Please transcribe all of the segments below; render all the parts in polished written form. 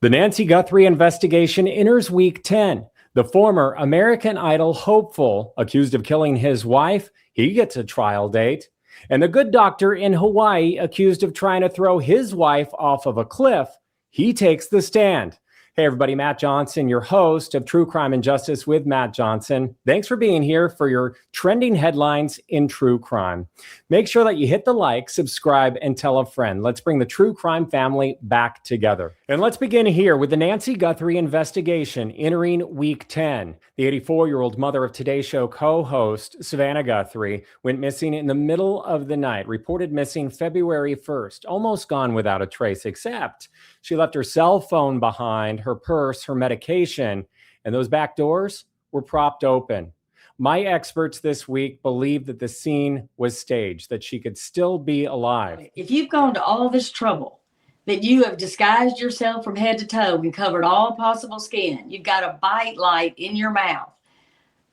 The Nancy Guthrie investigation enters week 10. The former American Idol hopeful accused of killing his wife, he gets a trial date. And the good doctor in Hawaii accused of trying to throw his wife off of a cliff, he takes the stand. Hey everybody, Matt Johnson, your host of True Crime and Justice with Matt Johnson. Thanks for being here for your trending headlines in true crime. Make sure that you hit the like, subscribe, and tell a friend. Let's bring the true crime family back together. And let's begin here with the Nancy Guthrie investigation entering week 10. The 84-year-old mother of Today Show co-host Savannah Guthrie went missing in the middle of the night, reported missing February 1st, almost gone without a trace, except she left her cell phone behind, her purse, her medication, and those back doors were propped open. My experts this week believe that the scene was staged, that she could still be alive. If you've gone to all this trouble, that you have disguised yourself from head to toe and covered all possible skin, you've got a bite light in your mouth,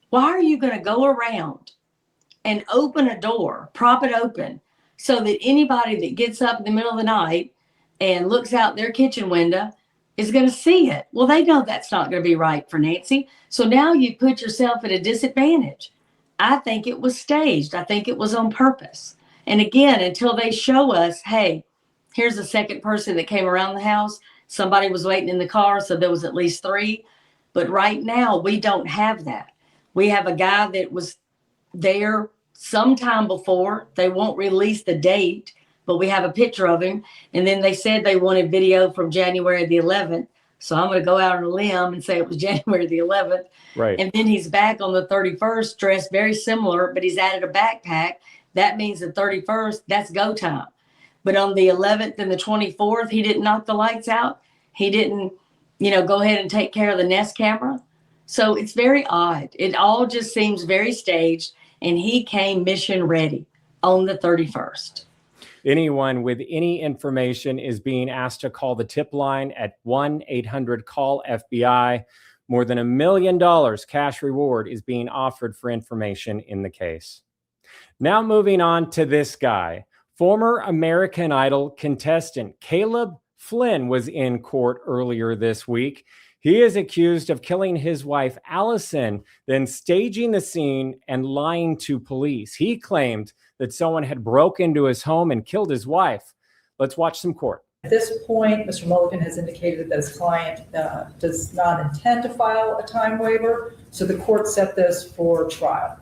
why are you going to go around and open a door, prop it open, so that anybody that gets up in the middle of the night and looks out their kitchen window is going to see it? Well, they know that's not going to be right for Nancy. So now you put yourself at a disadvantage. I think it was staged. I think it was on purpose. And again, until they show us, hey, here's a second person that came around the house. Somebody was waiting in the car, so there was at least three. But right now, we don't have that. We have a guy that was there sometime before. They won't release the date, but we have a picture of him. And then they said they wanted video from January the 11th. So I'm going to go out on a limb and say it was January the 11th. Right. And then he's back on the 31st, dressed very similar, but he's added a backpack. That means the 31st, that's go time. But on the 11th and the 24th, he didn't knock the lights out. He didn't, go ahead and take care of the Nest camera. So it's very odd. It all just seems very staged. And he came mission ready on the 31st. Anyone with any information is being asked to call the tip line at 1-800-CALL-FBI. More than $1 million cash reward is being offered for information in the case. Now moving on to this guy. Former American Idol contestant Caleb Flynn was in court earlier this week. He is accused of killing his wife, Allison, then staging the scene and lying to police. He claimed that someone had broke into his home and killed his wife. Let's watch some court. At this point, Mr. Mulligan has indicated that his client does not intend to file a time waiver, so the court set this for trial.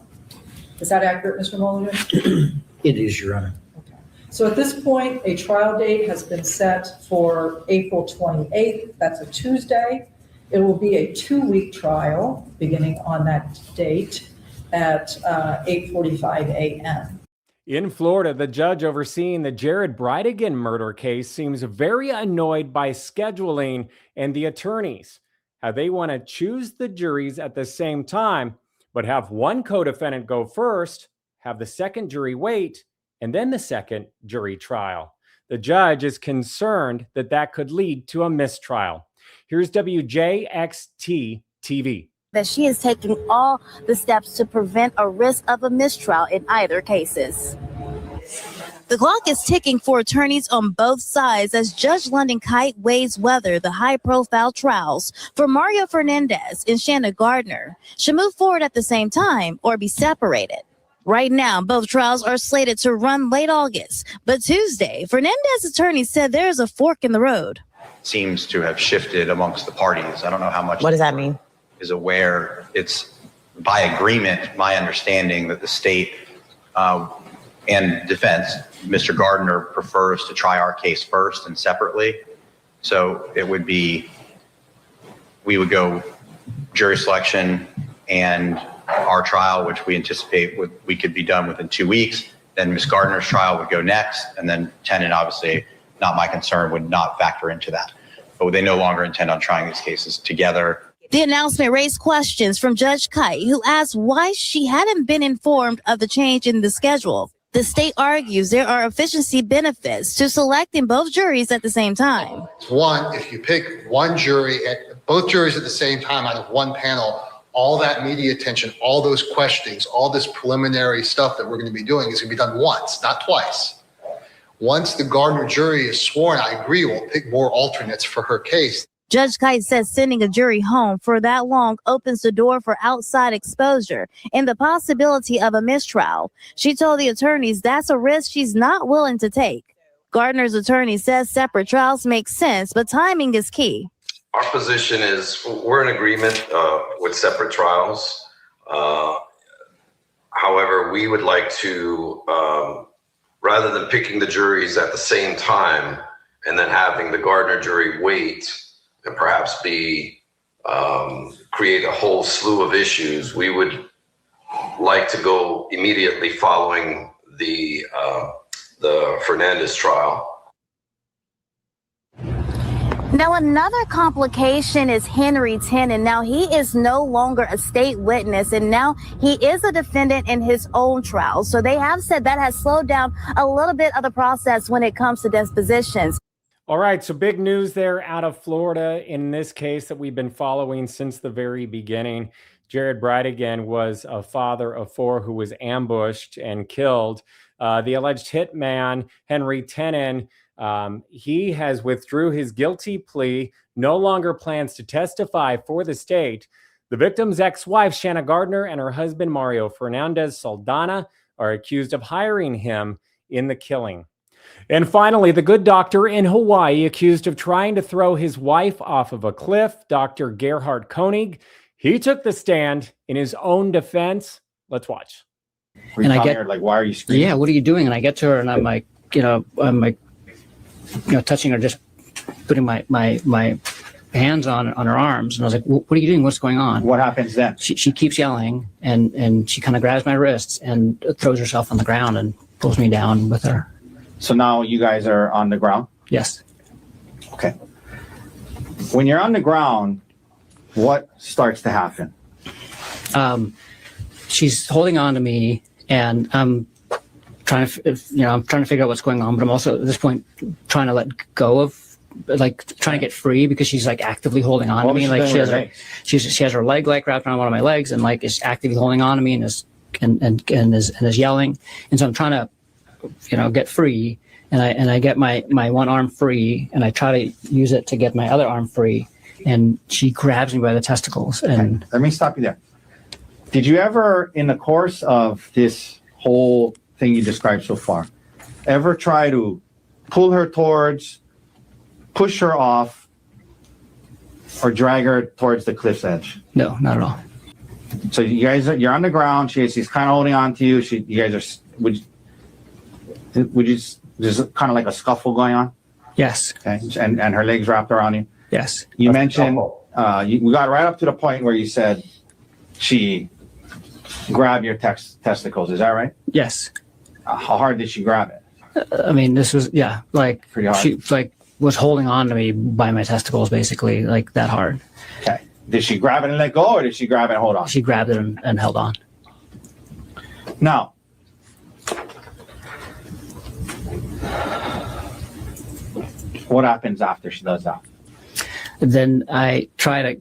Is that accurate, Mr. Mulligan? It is, Your Honor. Okay. So at this point, a trial date has been set for April 28th. That's a Tuesday. It will be a 2-week trial beginning on that date at 8:45 a.m. In Florida, the judge overseeing the Jared Briden murder case seems very annoyed by scheduling and the attorneys. How they want to choose the juries at the same time, but have one co-defendant go first, have the second jury wait, and then the second jury trial. The judge is concerned that that could lead to a mistrial. Here's WJXT TV. That she is taking all the steps to prevent a risk of a mistrial in either cases. The clock is ticking for attorneys on both sides as Judge London Kite weighs whether the high-profile trials for Mario Fernandez and Shanna Gardner should move forward at the same time or be separated. Right now, both trials are slated to run late August, but Tuesday, Fernandez's attorney said there is a fork in the road. Seems to have shifted amongst the parties. I don't know how much. What does that mean? Is aware. It's by agreement, my understanding, that the state and defense, Mr. Gardner, prefers to try our case first and separately. So it would be, we would go jury selection and our trial, which we anticipate we could be done within 2 weeks. Then Ms. Gardner's trial would go next, and then Tenon, obviously, not my concern, would not factor into that. But they no longer intend on trying these cases together. The announcement raised questions from Judge Kite, who asked why she hadn't been informed of the change in the schedule. The state argues there are efficiency benefits to selecting both juries at the same time. One, if you pick one jury, both juries at the same time out of one panel, all that media attention, all those questionings, all this preliminary stuff that we're going to be doing is going to be done once, not twice. Once the Gardner jury is sworn, I agree, we'll pick more alternates for her case. Judge Kite says sending a jury home for that long opens the door for outside exposure and the possibility of a mistrial. She told the attorneys that's a risk she's not willing to take. Gardner's attorney says separate trials make sense, but timing is key. Our position is we're in agreement with separate trials. However, we would like to, rather than picking the juries at the same time and then having the Gardner jury wait and perhaps create a whole slew of issues, we would like to go immediately following the Fernandez trial. Now, another complication is Henry Tenon. Now, he is no longer a state witness, and now he is a defendant in his own trial. So they have said that has slowed down a little bit of the process when it comes to dispositions. All right, so big news there out of Florida in this case that we've been following since the very beginning. Jared Briden was a father of 4 who was ambushed and killed. The alleged hitman, Henry Tenon, he has withdrew his guilty plea, no longer plans to testify for the state. The victim's ex-wife, Shanna Gardner, and her husband, Mario Fernandez Saldana, are accused of hiring him in the killing. And finally, the good doctor in Hawaii accused of trying to throw his wife off of a cliff, Dr. Ghart Koig. He took the stand in his own defense. Let's watch. And I get like, why are you screaming? Yeah, what are you doing? And I get to her and I'm like, touching her, just putting my hands on her arms. And I was like, what are you doing? What's going on? What happens then? She keeps yelling and she kind of grabs my wrists and throws herself on the ground and pulls me down with her. So now you guys are on the ground? Yes. Okay. When you're on the ground, what starts to happen? She's holding on to me and I'm trying to figure out what's going on, but I'm also at this point trying to let go of, like, trying to get free because she's like actively holding on to me. Like she has her leg like wrapped around one of my legs and like is actively holding on to me and is yelling. And so I'm trying to, get free, and I get my one arm free and I try to use it to get my other arm free, and she grabs me by the testicles. And let me stop you there. Did you ever, in the course of this whole thing you described so far, ever try to pull her towards, push her off, or drag her towards the cliff's edge? No, not at all. So you're on the ground. She's kind of holding on to you. You guys are, would you there's kind of like a scuffle going on? Yes. Okay. And her legs wrapped around you? Yes. You mentioned, we got right up to the point where you said she grabbed your testicles. Is that right? Yes. How hard did she grab it? I mean, this was, like, pretty hard. She was holding on to me by my testicles, basically, like that hard. Okay. Did she grab it and let go, or did she grab it and hold on? She grabbed it and held on. Now, what happens after she does that? Then I try to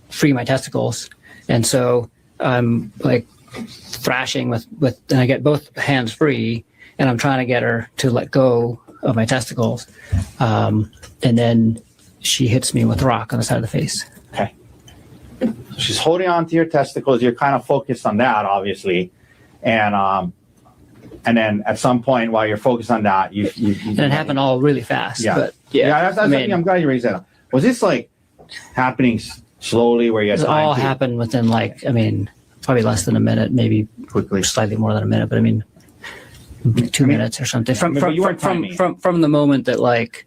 free my testicles, and so I'm like thrashing with, and I get both hands free, and I'm trying to get her to let go of my testicles, and then she hits me with a rock on the side of the face. Okay. She's holding on to your testicles. You're kind of focused on that, obviously, and then at some point while you're focused on that, you and it happened all really fast. Yeah. But That's I'm glad you raised that up. Was this like happening slowly where you had it time all to... happened within probably less than a minute, maybe quickly, slightly more than a minute, but I mean 2 minutes or something. From the moment that like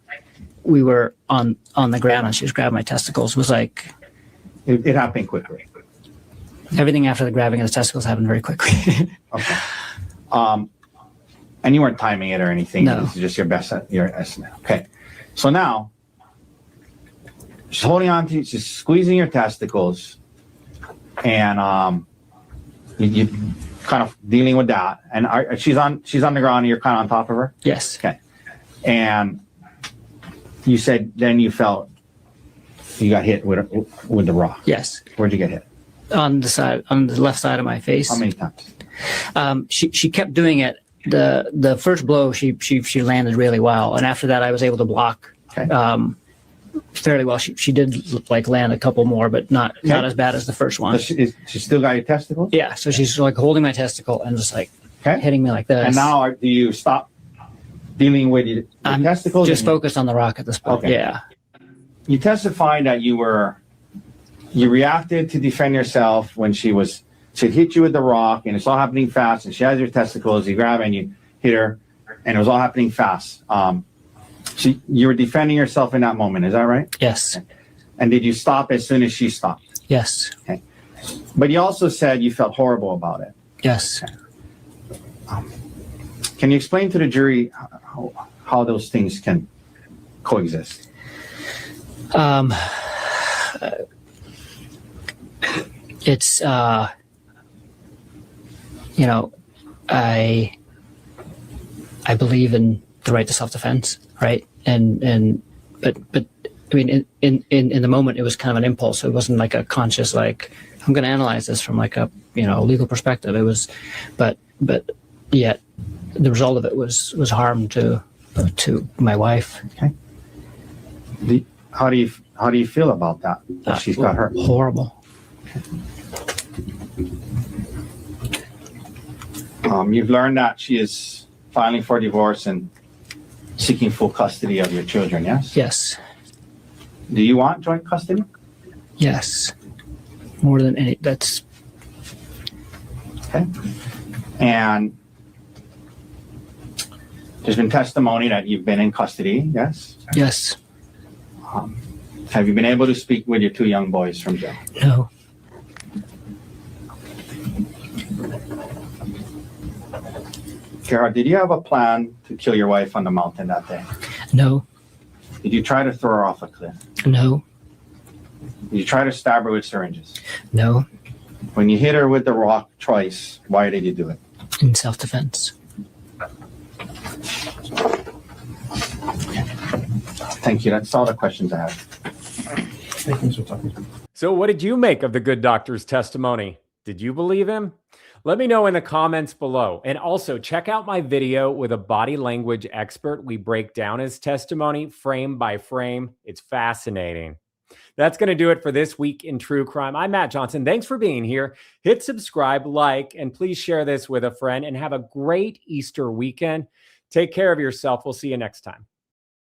we were on the ground and she was grabbing my testicles was like it happened quickly. Everything after the grabbing of the testicles happened very quickly. Okay. And you weren't timing it or anything. No. This is just your estimate. Okay. So now she's holding on to you, she's squeezing your testicles, and you kind of dealing with that. And she's on the ground and you're kind of on top of her? Yes. Okay. And you said then you felt you got hit with the rock. Yes. Where'd you get hit? On the left side of my face. How many times? She kept doing it. The first blow she landed really well, and after that I was able to block. Okay. fairly well. She did like land a couple more, but not as bad as the first one. She still got your testicles? Yeah. So she's like holding my testicle and just like hitting me like this. And now do you stop dealing with your testicles? Just focused on the rock at this point. Okay. Yeah. You testified that you reacted to defend yourself when she hit you with the rock, and it's all happening fast, and she has your testicles, you grab and you hit her, and it was all happening fast. You were defending yourself in that moment, is that right? Yes. Okay. And did you stop as soon as she stopped? Yes. Okay. But you also said you felt horrible about it. Yes. Okay. Can you explain to the jury how those things can coexist? It's I believe in the right to self-defense, right? But I mean, in the moment, it was kind of an impulse. It wasn't like a conscious, like, I'm going to analyze this from like a, legal perspective. It was, but yet the result of it was harm to my wife. Okay. How do you feel about that? That she's got hurt? Horrible. You've learned that she is filing for divorce and seeking full custody of your children, yes? Yes. Do you want joint custody? Yes. More than any, that's... Okay. And there's been testimony that you've been in custody, yes? Yes. Have you been able to speak with your two young boys from jail? No. Gerard, did you have a plan to kill your wife on the mountain that day? No. Did you try to throw her off a cliff? No. Did you try to stab her with syringes? No. When you hit her with the rock twice, why did you do it? In self-defense. Thank you. That's all the questions I have. So what did you make of the good doctor's testimony? Did you believe him? Let me know in the comments below. And also check out my video with a body language expert. We break down his testimony frame by frame. It's fascinating. That's going to do it for this week in True Crime. I'm Matt Johnson. Thanks for being here. Hit subscribe, like, and please share this with a friend, and have a great Easter weekend. Take care of yourself. We'll see you next time.